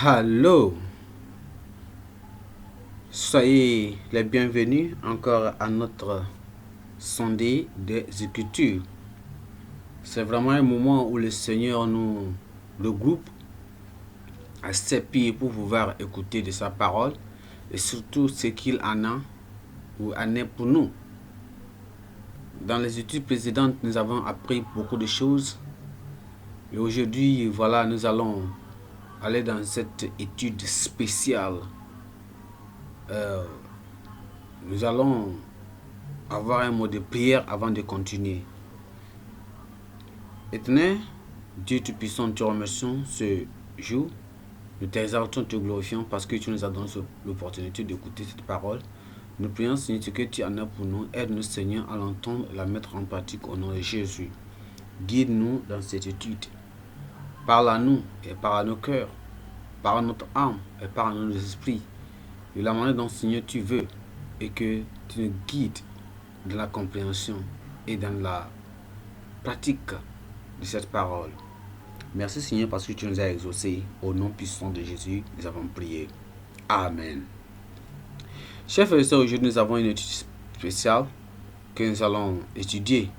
Allô, soyez les bienvenus encore à notre sondée des Écritures. C'est vraiment un moment où le Seigneur nous regroupe à ses pieds pour pouvoir écouter de sa parole et surtout ce qu'il en a ou en est pour nous. Dans les études précédentes, nous avons appris beaucoup de choses et aujourd'hui, voilà, nous allons aller dans cette étude spéciale. Euh, nous allons avoir un mot de prière avant de continuer. Éternel, Dieu Tout-Puissant, te remercions ce jour. Nous t'exaltons, te glorifions parce que tu nous as donné l'opportunité d'écouter cette parole. Nous prions, Seigneur, ce que tu en as pour nous. Aide-nous, Seigneur, à l'entendre et la mettre en pratique au nom de Jésus. Guide-nous dans cette étude. Parle à nous et parle à nos cœurs. Parle à notre âme et parle à nos esprits. De la manière dont, Seigneur, tu veux et que tu nous guides dans la compréhension et dans la pratique de cette parole. Merci Seigneur parce que tu nous as exaucés. Au nom puissant de Jésus, nous avons prié. Amen. Chers frères et sœurs, aujourd'hui nous avons une étude spéciale que nous allons étudier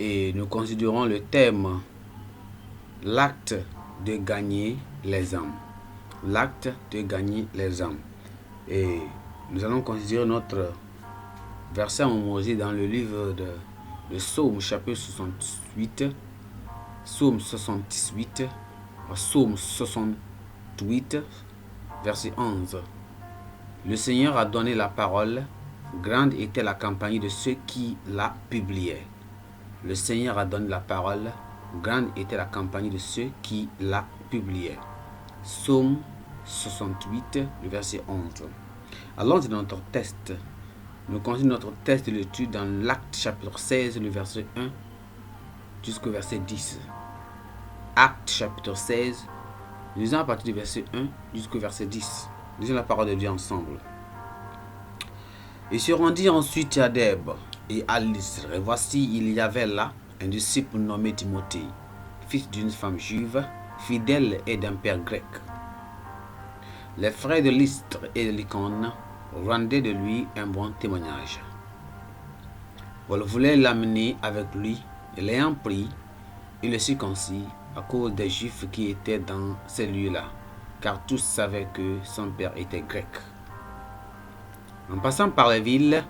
et nous considérons le thème l'acte de gagner les âmes. L'acte de gagner les âmes. Et nous allons considérer notre verset mémorisé dans le livre de Psaume chapitre 68. Psaume 68, Psaume 68, verset 11. Le Seigneur a donné la parole, grande était la compagnie de ceux qui la publiaient. Le Seigneur a donné la parole, grande était la compagnie de ceux qui la publiaient. Psaume 68, le verset 11. Allons dans notre test. Nous continuons notre test de l'étude dans l'Acte chapitre 16, le verset 1 jusqu'au verset 10. Acte chapitre 16, lisons à partir du verset 1 jusqu'au verset 10. Lisons la parole de Dieu ensemble. Il se rendit ensuite à Dèbe et à Lystre. Et voici, il y avait là un disciple nommé Timothée, fils d'une femme juive, fidèle et d'un père grec. Les frères de Lystre et de l'Icône rendaient de lui un bon témoignage. Paul voulait l'amener avec lui, et l'ayant pris, il le circoncis à cause des Juifs qui étaient dans ces lieux-là, car tous savaient que son père était grec. En passant par les villes,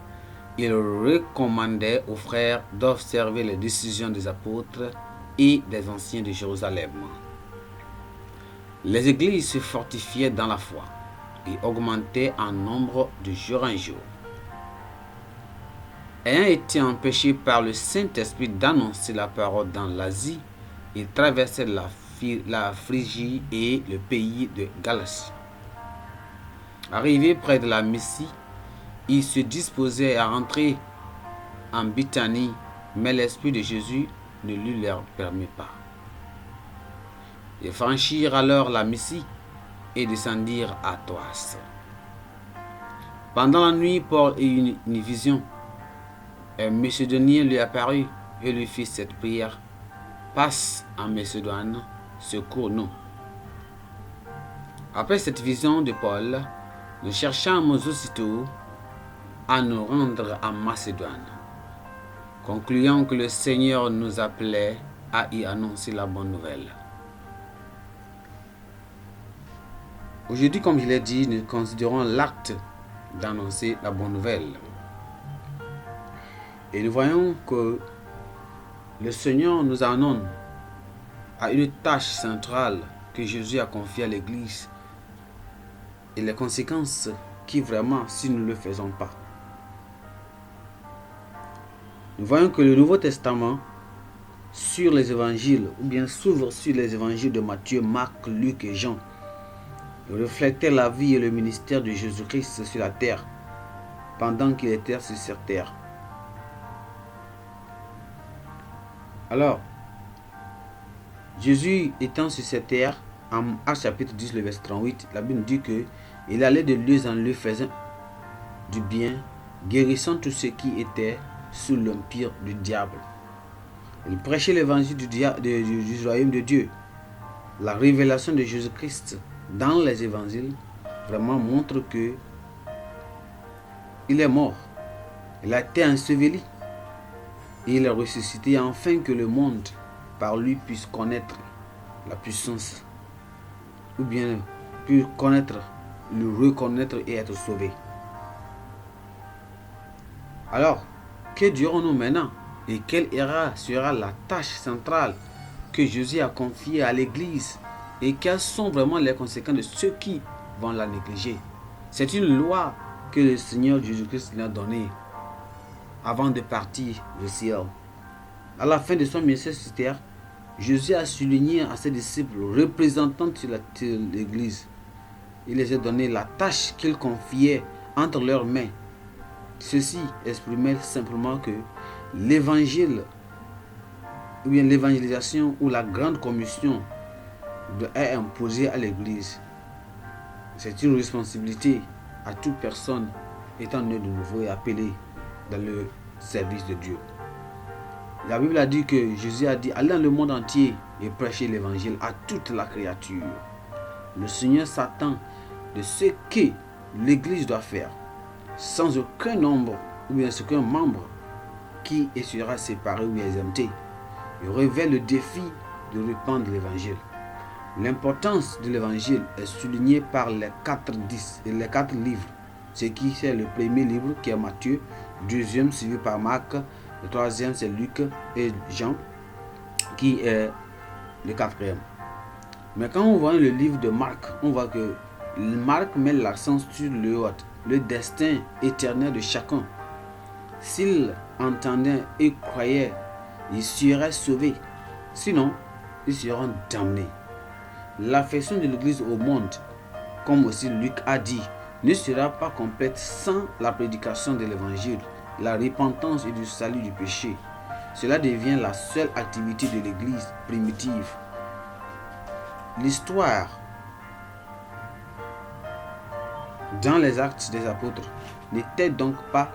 il recommandait aux frères d'observer les décisions des apôtres et des anciens de Jérusalem. Les églises se fortifiaient dans la foi et augmentaient en nombre de jour en jour. Ayant été empêché par le Saint-Esprit d'annoncer la parole dans l'Asie, il traversait la Phrygie et le pays de Galatie. Arrivé près de la Mysie, il se disposait à rentrer en Bithynie, mais l'Esprit de Jésus ne lui le permit pas. Ils franchirent alors la Mysie et descendirent à Troas. Pendant la nuit, Paul eut une vision. Un Macédonien lui apparut et lui fit cette prière: passe en Macédoine, secours-nous. Après cette vision de Paul, nous cherchâmes aussitôt à nous rendre en Macédoine, concluant que le Seigneur nous appelait à y annoncer la bonne nouvelle. Aujourd'hui, comme je l'ai dit, nous considérons l'acte d'annoncer la bonne nouvelle. Et nous voyons que le Seigneur nous annonce à une tâche centrale que Jésus a confiée à l'Église et les conséquences qui vraiment si nous ne le faisons pas. Nous voyons que le Nouveau Testament sur les évangiles, ou bien s'ouvre sur les évangiles de Matthieu, Marc, Luc et Jean, reflétait la vie et le ministère de Jésus-Christ sur la terre pendant qu'il était sur cette terre. Alors, Jésus étant sur cette terre, en Actes chapitre 10, le verset 38, la Bible dit qu'il allait de lieu en lieu faisant du bien, guérissant tous ceux qui étaient sous l'empire du diable. Il prêchait l'évangile du royaume de Dieu, la révélation de Jésus-Christ dans les évangiles vraiment montre que il est mort. Il a été enseveli. Et il est ressuscité afin que le monde par lui puisse connaître la puissance, ou bien puisse connaître, le reconnaître et être sauvé. Alors, que dirons-nous maintenant? Et quelle sera la tâche centrale que Jésus a confiée à l'Église? Et quelles sont vraiment les conséquences de ceux qui vont la négliger? C'est une loi que le Seigneur Jésus-Christ lui a donnée avant de partir du ciel. À la fin de son message sur terre, Jésus a souligné à ses disciples représentants de l'Église. Il les a donné la tâche qu'il confiait entre leurs mains. Ceci exprimait simplement que l'évangile, ou bien l'évangélisation ou la grande commission est imposée à l'Église. C'est une responsabilité à toute personne étant née de nouveau et appelée dans le service de Dieu. La Bible a dit que Jésus a dit: allez dans le monde entier et prêchez l'évangile à toute la créature. Le Seigneur s'attend de ce que l'Église doit faire, sans aucun nombre ou bien aucun membre qui sera séparé ou exempté. Il révèle le défi de répandre l'évangile. L'importance de l'évangile est soulignée par les quatre livres. Ce qui c'est le premier livre qui est Matthieu, deuxième suivi par Marc, le troisième c'est Luc et Jean qui est le quatrième. Mais quand on voit le livre de Marc, on voit que Marc met l'accent sur le destin éternel de chacun. S'il entendait et croyait, il serait sauvé. Sinon, ils seront damnés. L'affection de l'Église au monde, comme aussi Luc a dit, ne sera pas complète sans la prédication de l'Évangile, la repentance et du salut du péché. Cela devient la seule activité de l'Église primitive. L'histoire dans les Actes des Apôtres n'était donc pas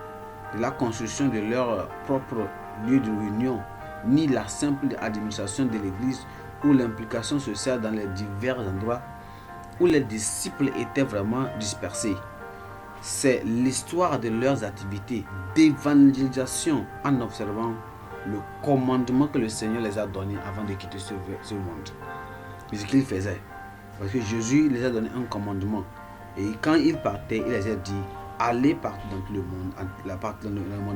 de la construction de leur propre lieu de réunion, ni la simple administration de l'Église ou l'implication sociale dans les divers endroits où les disciples étaient vraiment dispersés. C'est l'histoire de leurs activités d'évangélisation en observant le commandement que le Seigneur les a donné avant de quitter ce monde. C'est ce qu'ils faisaient. Parce que Jésus les a donné un commandement. Et quand ils partaient, il les a dit: allez partout dans tout le monde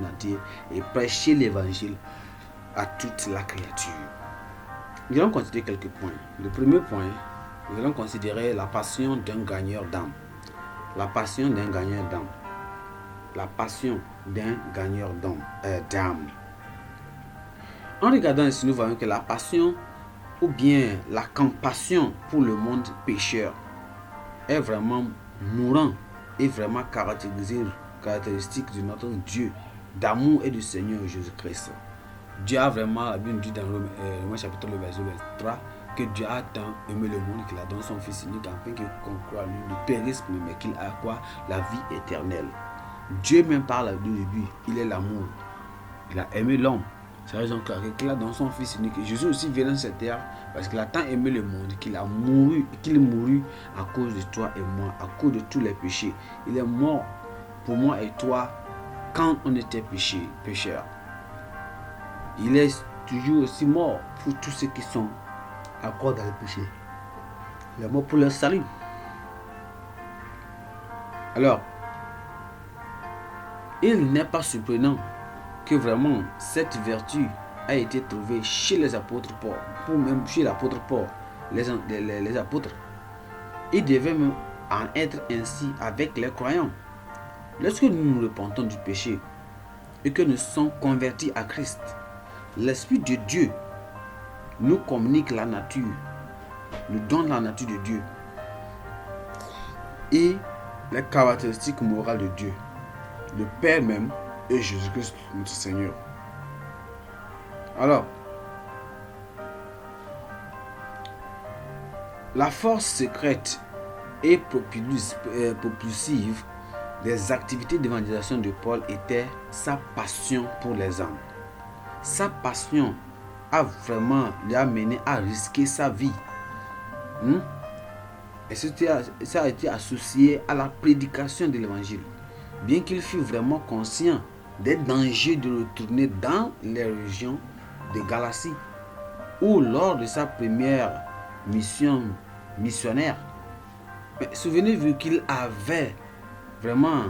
entier et prêchez l'évangile à toute la créature. Nous allons considérer quelques points. Le premier point, nous allons considérer la passion d'un gagneur d'âme. La passion d'un gagneur d'âme. La passion d'un gagneur d'âme. En regardant ici, nous voyons que la passion ou bien la compassion pour le monde pécheur est vraiment mourant et vraiment caractéristique de notre Dieu d'amour et du Seigneur Jésus-Christ. Dieu a vraiment, la Bible dit dans Romains chapitre 2 verset 3, que Dieu a tant aimé le monde qu'il a donné son Fils unique afin qu'il croit lui ne périsse plus, mais qu'il a quoi? La vie éternelle. Dieu même parle au début, il est l'amour. Il a aimé l'homme. C'est la raison qu'il a donné son Fils unique. Et Jésus aussi vient dans cette terre parce qu'il a tant aimé le monde qu'il mourut à cause de toi et moi, à cause de tous les péchés. Il est mort pour moi et toi quand on était pécheurs. Il est toujours aussi mort pour tous ceux qui sont encore dans le péché. Il est mort pour leur salut. Alors, il n'est pas surprenant que vraiment cette vertu a été trouvée chez les apôtres Paul, même chez l'apôtre Paul, les apôtres. Il devait même en être ainsi avec les croyants. Lorsque nous nous repentons du péché et que nous sommes convertis à Christ, l'Esprit de Dieu nous communique la nature, nous donne la nature de Dieu et les caractéristiques morales de Dieu, le Père même et Jésus-Christ notre Seigneur. Alors, la force secrète et propulsive des activités d'évangélisation de Paul était sa passion pour les âmes. Sa passion a vraiment lui amené à risquer sa vie. Et ça a été associé à la prédication de l'évangile. Bien qu'il fût vraiment conscient des dangers de retourner dans les régions de Galatie, où lors de sa première mission missionnaire, souvenez-vous qu'il avait vraiment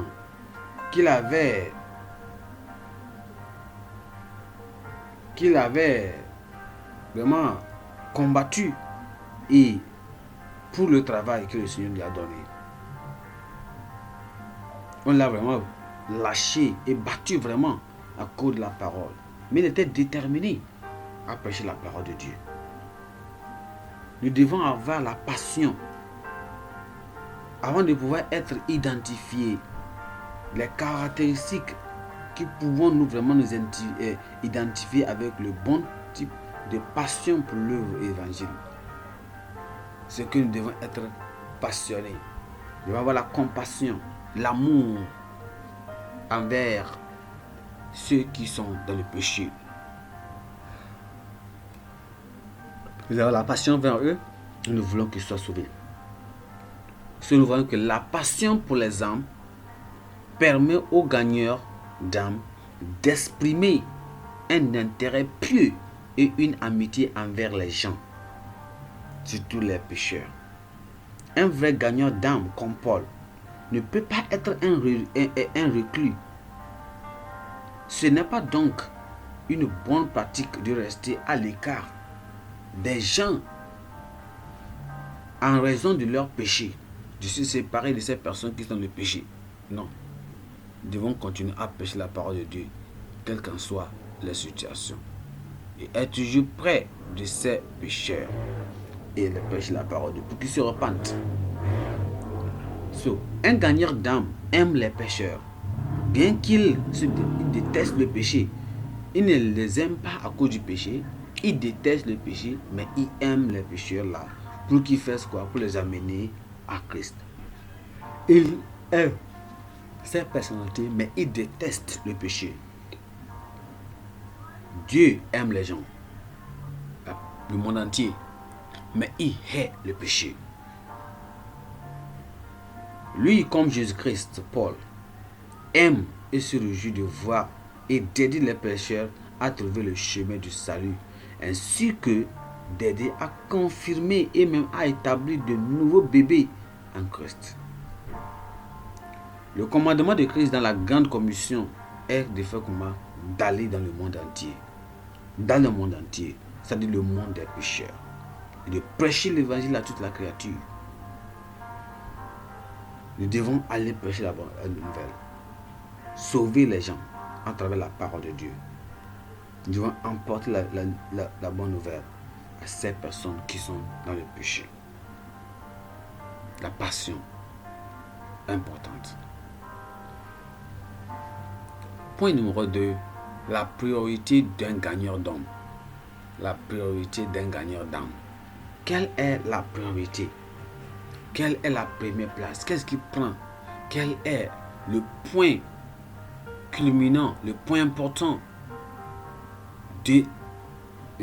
combattu et pour le travail que le Seigneur lui a donné. On l'a vraiment lâché et battu vraiment à cause de la parole. Mais il était déterminé à prêcher la parole de Dieu. Nous devons avoir la passion avant de pouvoir être identifiés. Les caractéristiques qui pouvons nous vraiment nous identifier avec le bon type de passion pour l'œuvre évangile. C'est que nous devons être passionnés. Nous devons avoir la compassion, l'amour envers ceux qui sont dans le péché. Nous avons la passion vers eux et nous voulons qu'ils soient sauvés. Parce que nous voyons que la passion pour les âmes permet aux gagneurs d'âmes d'exprimer un intérêt pieux et une amitié envers les gens, surtout les pécheurs. Un vrai gagneur d'âmes comme Paul ne peut pas être un reclus. Ce n'est pas donc une bonne pratique de rester à l'écart des gens en raison de leur péché, de se séparer de ces personnes qui sont dans le péché. Non. Nous devons continuer à prêcher la parole de Dieu, quelles qu'en soient les situations. Et être toujours près de ces pécheurs et les prêcher la parole de Dieu pour qu'ils se repentent. Un gagneur d'âme aime les pécheurs. Bien qu'il déteste le péché, il ne les aime pas à cause du péché. Il déteste le péché, mais il aime les pécheurs là. Pour qu'ils fassent quoi? Pour les amener à Christ. Il aime cette personnalité, mais il déteste le péché. Dieu aime les gens, le monde entier, mais il hait le péché. Lui, comme Jésus-Christ, Paul, aime et se réjouit de voir et d'aider les pécheurs à trouver le chemin du salut, ainsi que d'aider à confirmer et même à établir de nouveaux bébés en Christ. Le commandement de Christ dans la grande commission est de faire comment? D'aller dans le monde entier. Dans le monde entier, c'est-à-dire le monde des pécheurs. Et de prêcher l'évangile à toute la créature. Nous devons aller prêcher la bonne nouvelle. Sauver les gens à travers la parole de Dieu. Nous devons emporter la bonne nouvelle à ces personnes qui sont dans le péché. La passion importante. Point numéro 2, la priorité d'un gagneur d'âme. La priorité d'un gagneur d'âme. Quelle est la priorité? Quelle est la première place? Qu'est-ce qui prend? Quel est le point culminant, le point important du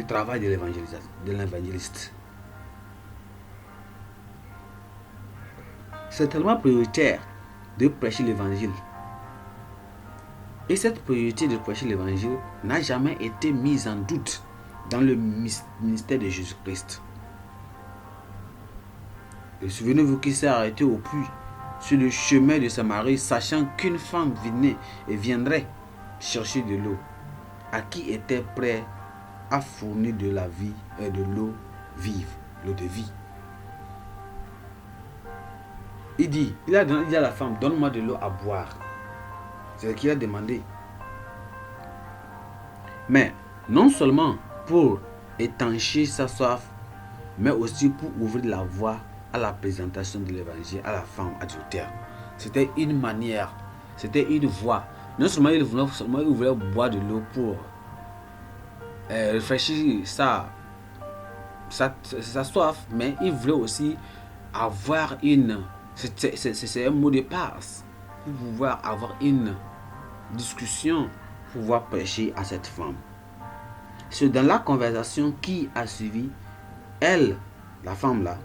travail de l'évangéliste? C'est tellement prioritaire de prêcher l'évangile. Et cette priorité de prêcher l'évangile n'a jamais été mise en doute dans le ministère de Jésus-Christ. Et souvenez-vous qu'il s'est arrêté au puits sur le chemin de Samarie, sachant qu'une femme viendrait chercher de l'eau, à qui était prêt à fournir de la vie et de l'eau vive, l'eau de vie. Il a dit à la femme, donne-moi de l'eau à boire. C'est ce qu'il a demandé. Mais non seulement pour étancher sa soif, mais aussi pour ouvrir la voie à la présentation de l'évangile à la femme adultère. C'était une manière, c'était une voie. Non seulement il voulait boire de l'eau pour réfléchir sa soif, mais il voulait aussi avoir c'est un mot de passe pour pouvoir avoir une discussion, pour pouvoir prêcher à cette femme. C'est dans la conversation qui a suivi, elle, la femme là,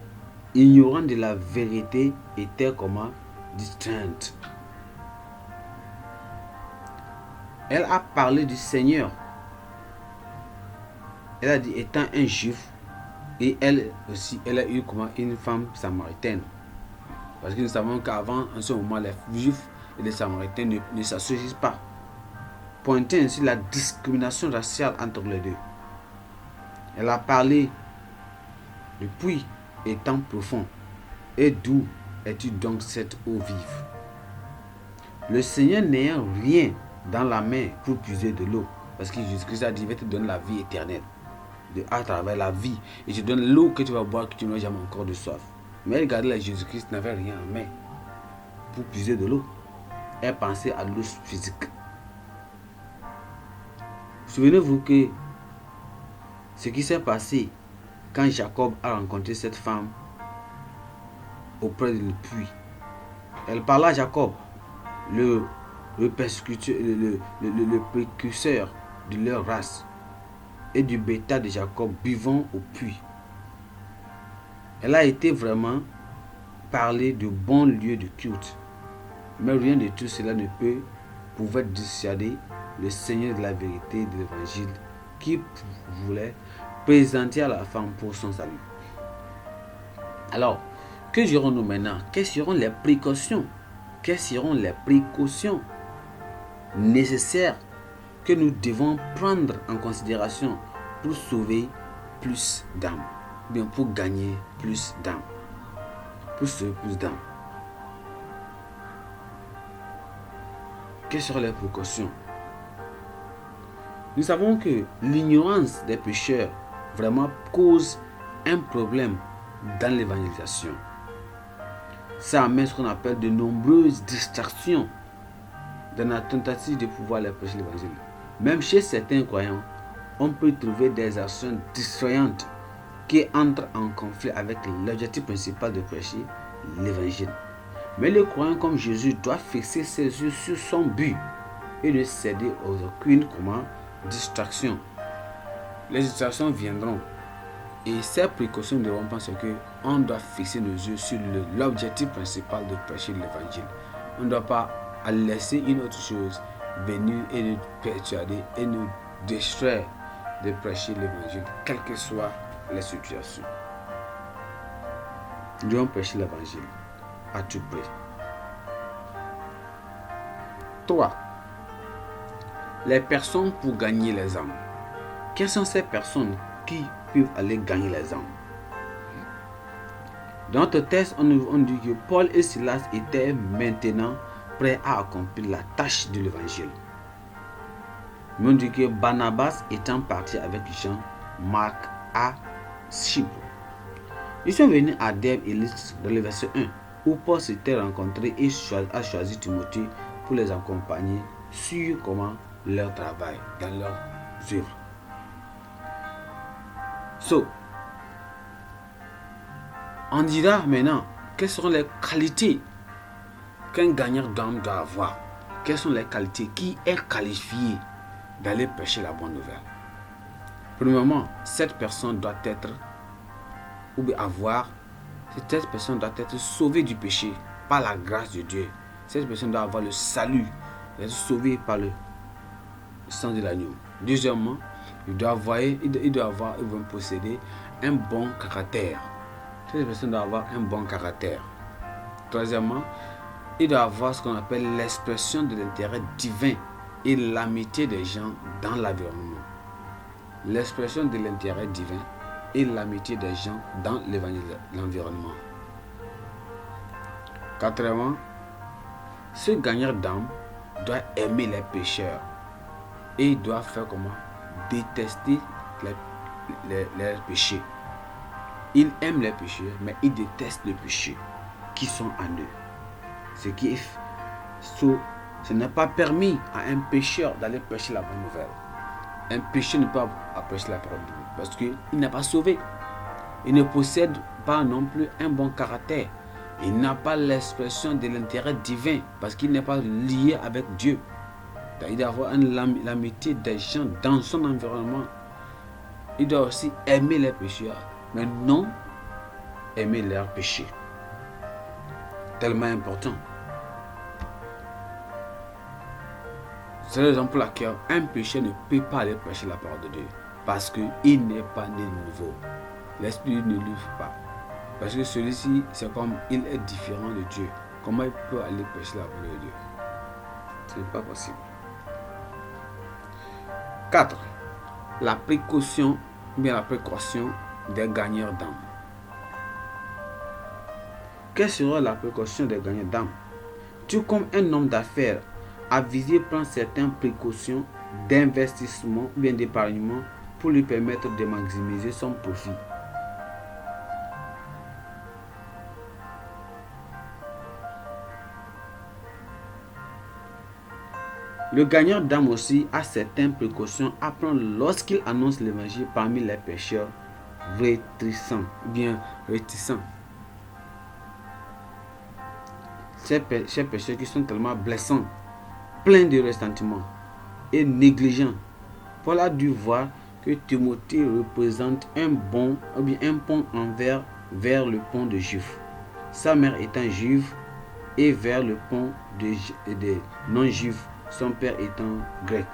ignorant de la vérité, était comment? Distraite. Elle a parlé du Seigneur. Elle a dit, étant un juif, et elle aussi, elle a eu comment? Une femme samaritaine. Parce que nous savons qu'avant, en ce moment, les juifs et les samaritains ne s'associent pas. Pointant ainsi la discrimination raciale entre les deux. Elle a parlé du puits étant profond. Et d'où es-tu donc cette eau vive? Le Seigneur n'ayant rien dans la main pour puiser de l'eau, parce que Jésus-Christ a dit, il va te donner la vie éternelle, à travers la vie, et je te donne l'eau que tu vas boire, que tu n'auras jamais encore de soif. Mais regardez, Jésus-Christ n'avait rien en main pour puiser de l'eau. Elle pensait à l'eau physique. Souvenez-vous que ce qui s'est passé quand Jacob a rencontré cette femme auprès du puits. Elle parla à Jacob, le précurseur de leur race, et du bétail de Jacob buvant au puits. Elle a été vraiment parlé de bons lieux de culte. Mais rien de tout cela ne pouvait dissuader le Seigneur de la vérité de l'évangile qui voulait présenter à la femme pour son salut. Alors, que dirons-nous maintenant? Quelles seront les précautions? Quelles seront les précautions nécessaires que nous devons prendre en considération pour sauver plus d'âmes? Bien, pour gagner plus d'âmes. Pour sauver plus d'âmes. Quelles seront les précautions? Nous savons que l'ignorance des pécheurs vraiment cause un problème dans l'évangélisation. Ça amène ce qu'on appelle de nombreuses distractions dans la tentative de pouvoir les prêcher l'évangile. Même chez certains croyants, on peut trouver des actions distrayantes qui entrent en conflit avec l'objectif principal de prêcher l'évangile. Mais le croyant comme Jésus doit fixer ses yeux sur son but et ne céder aux aucune distraction. Les distractions viendront. Et ces précautions, nous devons penser qu'on doit fixer nos yeux sur l'objectif principal de prêcher l'évangile. On ne doit pas laisser une autre chose venir et nous persuader et nous distraire de prêcher l'évangile, quelles que soient les situations. Nous devons prêcher l'évangile à tout prix. 3. Les personnes pour gagner les âmes. Quelles sont ces personnes qui peuvent aller gagner les âmes? Dans notre texte, on dit que Paul et Silas étaient maintenant prêts à accomplir la tâche de l'évangile. Mais on dit que Barnabas étant parti avec Jean, Marc à Chypre. Ils sont venus à Derbe et Lystre dans le verset 1, où Paul s'était rencontré et a choisi Timothée pour les accompagner sur leur travail, dans leur œuvre. On dira maintenant quelles seront les qualités qu'un gagnant d'âme doit avoir. Quelles sont les qualités? Qui est qualifié d'aller prêcher la bonne nouvelle? Premièrement, cette personne doit être sauvée du péché par la grâce de Dieu. Cette personne doit avoir le salut, être sauvée par le sang de l'agneau. Deuxièmement, il doit posséder un bon caractère. Cette personne doit avoir un bon caractère. Troisièmement, il doit avoir ce qu'on appelle l'expression de l'intérêt divin et l'amitié des gens dans l'environnement. L'expression de l'intérêt divin et l'amitié des gens dans l'environnement. Quatrièmement, ce gagnant d'âme doit aimer les pécheurs et il doit faire détester les péchés. Il aime les pécheurs, mais il déteste les péchés qui sont en eux. Ce n'est pas permis à un pécheur d'aller prêcher la bonne nouvelle. Un pécheur ne peut pas prêcher la parole de Dieu parce qu'il n'est pas sauvé. Il ne possède pas non plus un bon caractère. Il n'a pas l'expression de l'intérêt divin parce qu'il n'est pas lié avec Dieu. Il doit avoir l'amitié des gens dans son environnement. Il doit aussi aimer les pécheurs, mais non aimer leurs péchés. Tellement important. C'est la raison pour laquelle un pécheur ne peut pas aller prêcher la parole de Dieu. Parce qu'il n'est pas né de nouveau. L'esprit ne l'ouvre pas. Parce que celui-ci, c'est comme il est différent de Dieu. Comment il peut aller prêcher la parole de Dieu? Ce n'est pas possible. 4. La précaution, bien la précaution des gagneurs d'âme. Quelle sera la précaution des gagneurs d'âme? Tout comme un homme d'affaires avisé prend certaines précautions d'investissement ou bien d'épargnement pour lui permettre de maximiser son profit. Le gagneur d'âme aussi a certaines précautions à prendre lorsqu'il annonce l'évangile parmi les pécheurs réticents. Ces pécheurs qui sont tellement blessants, pleins de ressentiment et négligents. Paul a dû voir que Timothée représente un pont vers le pont de Juifs. Sa mère étant juive et vers le pont des non-juifs, son père étant grec.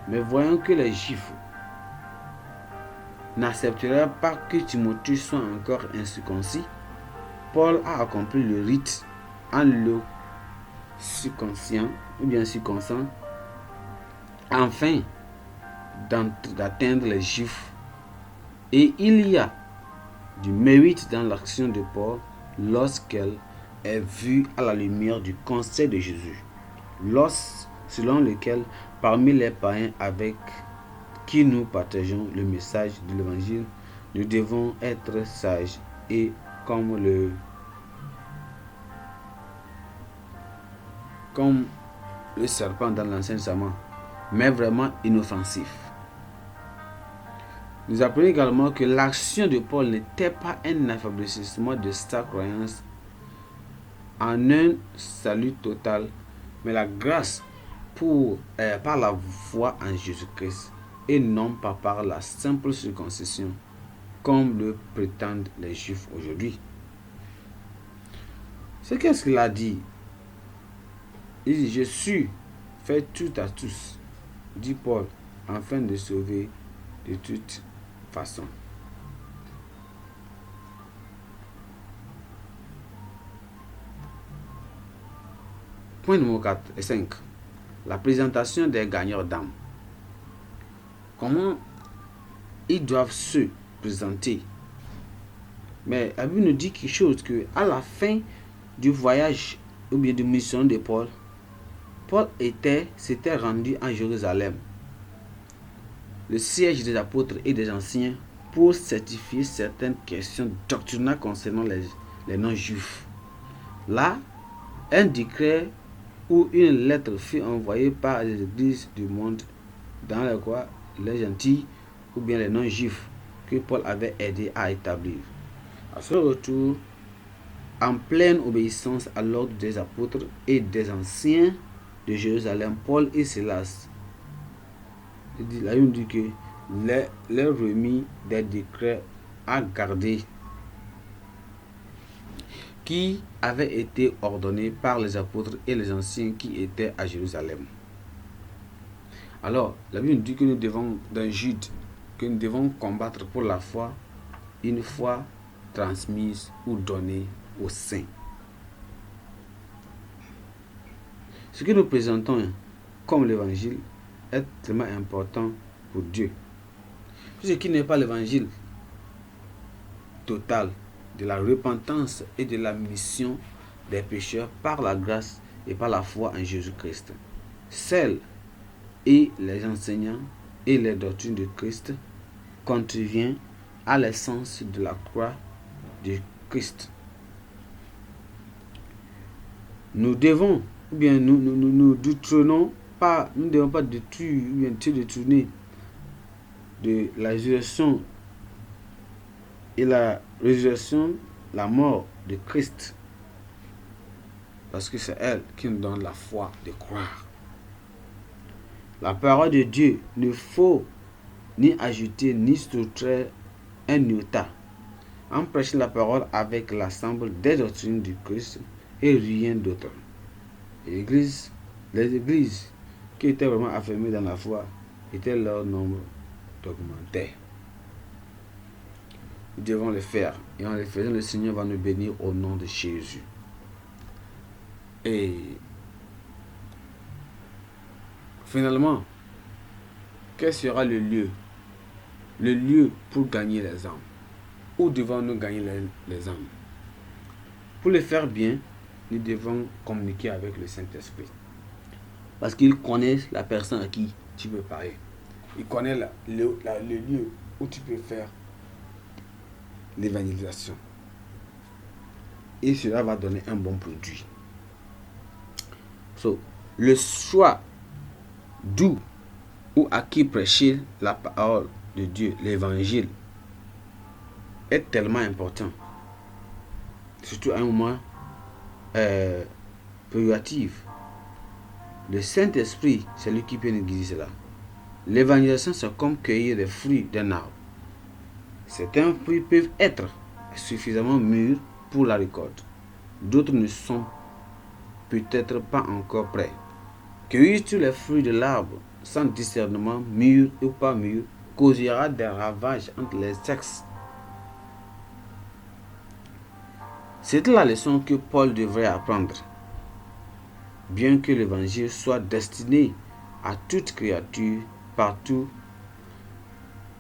Mais voyant que les Juifs n'accepteraient pas que Timothée soit encore incirconcis, Paul a accompli le rite en le circoncisant afin d'atteindre les Juifs. Et il y a du mérite dans l'action de Paul lorsqu'elle est vue à la lumière du conseil de Jésus, selon lequel parmi les païens avec qui nous partageons le message de l'évangile, nous devons être sages et comme le serpent dans l'Ancien Testament, mais vraiment inoffensif. Nous apprenons également que l'action de Paul n'était pas un affaiblissement de sa croyance en un salut total, mais la grâce par la foi en Jésus-Christ et non pas par la simple circoncision, comme le prétendent les Juifs aujourd'hui. C'est qu'est-ce qu'il a dit? Il dit, je suis fait tout à tous, dit Paul, afin de sauver de toute façon. Point numéro 4 et 5. La présentation des gagneurs d'âme. Comment ils doivent se présenter? Mais la Bible nous dit quelque chose, que à la fin du voyage ou bien de mission de Paul s'était rendu en Jérusalem, le siège des apôtres et des anciens, pour certifier certaines questions doctrinales concernant les non-juifs. Là, un décret ou une lettre fut envoyée par les églises du monde dans les quoi les gentils ou bien les non-juifs que Paul avait aidé à établir. À ce retour, en pleine obéissance à l'ordre des apôtres et des anciens de Jérusalem, Paul et Silas, la Bible dit que les remis des décrets à garder qui avaient été ordonnés par les apôtres et les anciens qui étaient à Jérusalem. Alors, la Bible dit que nous devons, dans Jude, que nous devons combattre pour la foi, une foi transmise ou donnée aux saints. Ce que nous présentons comme l'évangile est tellement important pour Dieu. Ce qui n'est pas l'évangile total de la repentance et de la mission des pécheurs par la grâce et par la foi en Jésus-Christ. Celles et les enseignants et les doctrines de Christ contribuent à l'essence de la croix de Christ. Nous devons, ou bien nous détournons pas, nous ne devons pas détruire ou bien se détourner de la résurrection et la résurrection, la mort de Christ, parce que c'est elle qui nous donne la foi de croire. La parole de Dieu ne faut ni ajouter ni soustraire un iota. en prêchant la parole avec l'ensemble des doctrines du Christ et rien d'autre. Les églises qui étaient vraiment affirmées dans la foi étaient leur nombre d'augmenter. Nous devons le faire. Et en le faisant, le Seigneur va nous bénir au nom de Jésus. Et finalement, quel sera le lieu? Le lieu pour gagner les âmes. Où devons-nous gagner les âmes? Pour le faire bien, nous devons communiquer avec le Saint-Esprit. Parce qu'il connaît la personne à qui tu peux parler. Il connaît le lieu où tu peux faire l'évangélisation. Et cela va donner un bon produit. Le choix d'où ou à qui prêcher la parole de Dieu, l'évangile, est tellement important. Surtout à un moment privatif. Le Saint-Esprit, c'est lui qui peut nous guider cela. L'évangélisation, c'est comme cueillir les fruits d'un arbre. Certains fruits peuvent être suffisamment mûrs pour la récolte. D'autres ne sont peut-être pas encore prêts. Cueillir tous les fruits de l'arbre sans discernement, mûrs ou pas mûrs, causera des ravages entre les sexes. C'est la leçon que Paul devrait apprendre. Bien que l'évangile soit destiné à toute créature, partout,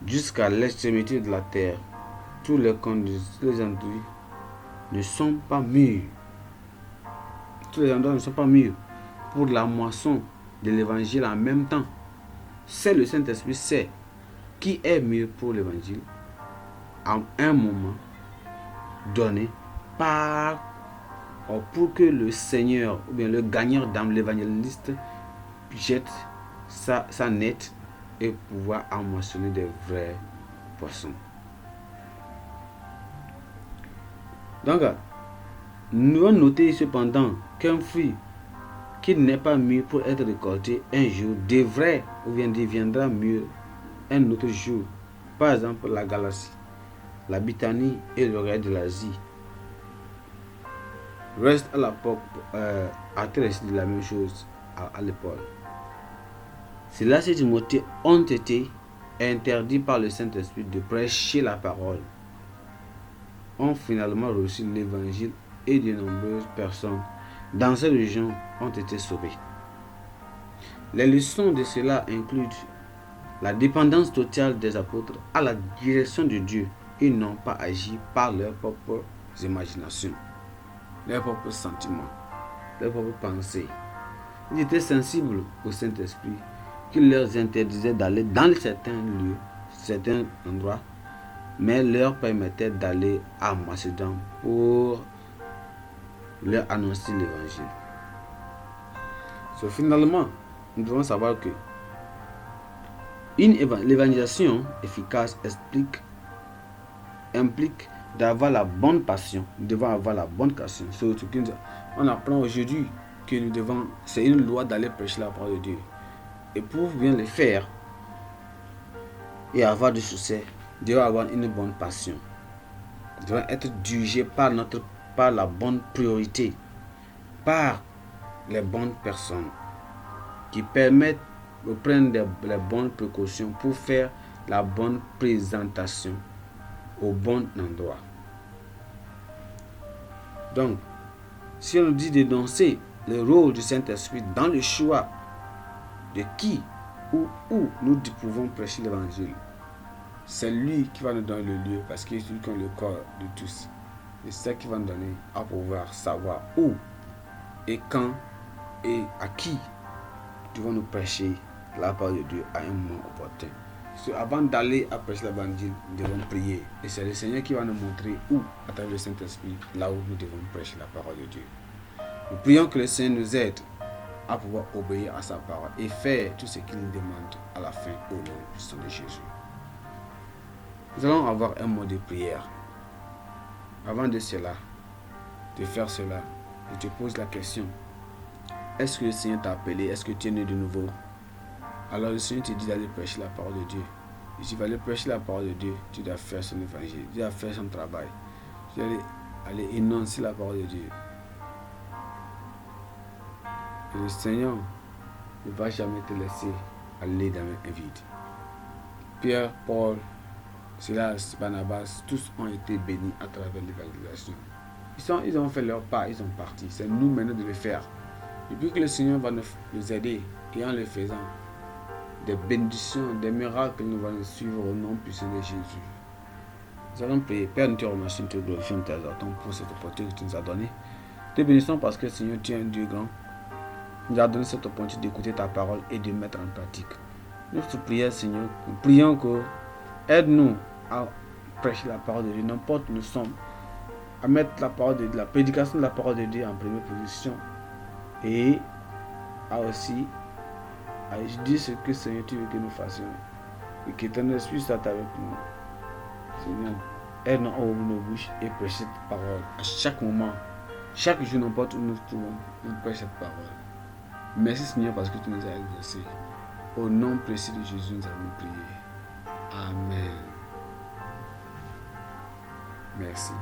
jusqu'à l'extrémité de la terre, tous les endroits ne sont pas mûrs. Tous les endroits ne sont pas mûrs pour la moisson de l'évangile en même temps. C'est le Saint-Esprit sait qui est mûr pour l'évangile à un moment donné pour que le Seigneur ou bien le gagnant d'âme, l'évangéliste, jette sa nette et pouvoir moissonner des vrais poissons. Donc, nous devons noter cependant qu'un fruit qui n'est pas mûr pour être récolté un jour devrait ou bien deviendra mûr un autre jour. Par exemple, la Galatie, la Bithynie et le reste de l'Asie reste à l'époque de la même chose à l'époque. Silas et Timothée ont été interdits par le Saint-Esprit de prêcher la parole, ont finalement reçu l'évangile et de nombreuses personnes dans cette région ont été sauvées. Les leçons de cela incluent la dépendance totale des apôtres à la direction de Dieu. Ils n'ont pas agi par leurs propres imaginations, leurs propres sentiments, leurs propres pensées. Ils étaient sensibles au Saint-Esprit qui leur interdisait d'aller dans certains lieux, certains endroits, mais leur permettait d'aller à Macédoine pour leur annoncer l'évangile. Finalement, nous devons savoir que l'évangélisation efficace implique d'avoir la bonne passion. Nous devons avoir la bonne passion. On apprend aujourd'hui que c'est une loi d'aller prêcher la parole de Dieu. Et pour bien le faire et avoir du succès, nous devons avoir une bonne passion. Nous devons être dirigés par la bonne priorité, par les bonnes personnes qui permettent de prendre les bonnes précautions pour faire la bonne présentation au bon endroit. Donc, si on nous dit d'énoncer le rôle du Saint-Esprit dans le choix de qui ou où nous pouvons prêcher l'évangile, c'est lui qui va nous donner le lieu parce qu'il est lui qui a le corps de tous. Et c'est ça qui va nous donner à pouvoir savoir où et quand et à qui devons nous prêcher la parole de Dieu à un moment opportun. Avant d'aller à prêcher l'évangile, nous devons prier. Et c'est le Seigneur qui va nous montrer où, à travers le Saint-Esprit, là où nous devons prêcher la parole de Dieu. Nous prions que le Seigneur nous aide à pouvoir obéir à sa parole et faire tout ce qu'il nous demande à la fin au nom puissant de Jésus. Nous allons avoir un mot de prière. Avant de faire cela, je te pose la question. Est-ce que le Seigneur t'a appelé? Est-ce que tu es né de nouveau? Alors le Seigneur te dit d'aller prêcher la parole de Dieu. je vais aller prêcher la parole de Dieu, tu dois faire son évangile, tu dois faire son travail. Tu dois aller énoncer la parole de Dieu. Et le Seigneur ne va jamais te laisser aller dans un vide. Pierre, Paul, Silas, Barnabas, tous ont été bénis à travers l'évangélisation. Ils ont fait leur part, ils ont parti. C'est nous maintenant de le faire. Et puis que le Seigneur va nous aider, et en le faisant, des bénédictions, des miracles nous vont nous suivre au nom puissant de Jésus. Nous allons prier. Père, nous te remercions, nous te glorifions, nous t'exaltons pour cette opportunité que tu nous as donnée. Nous te bénissons parce que Seigneur, tu es un Dieu grand. Tu nous as donné cette opportunité d'écouter ta parole et de mettre en pratique. Notre prière, Seigneur, nous prions que aide-nous à prêcher la parole de Dieu, n'importe où nous sommes, à mettre la parole de Dieu, la prédication de la parole de Dieu en première position et à aussi à dire ce que Seigneur tu veux que nous fassions et que ton esprit soit avec nous. Seigneur, aide-nous à ouvrir nos bouches et prêcher cette parole à chaque moment, chaque jour, n'importe où nous nous trouvons, nous prêchons cette parole. Merci Seigneur parce que tu nous as exaucés. Au nom précieux de Jésus, nous avons prié. Amen. Merci.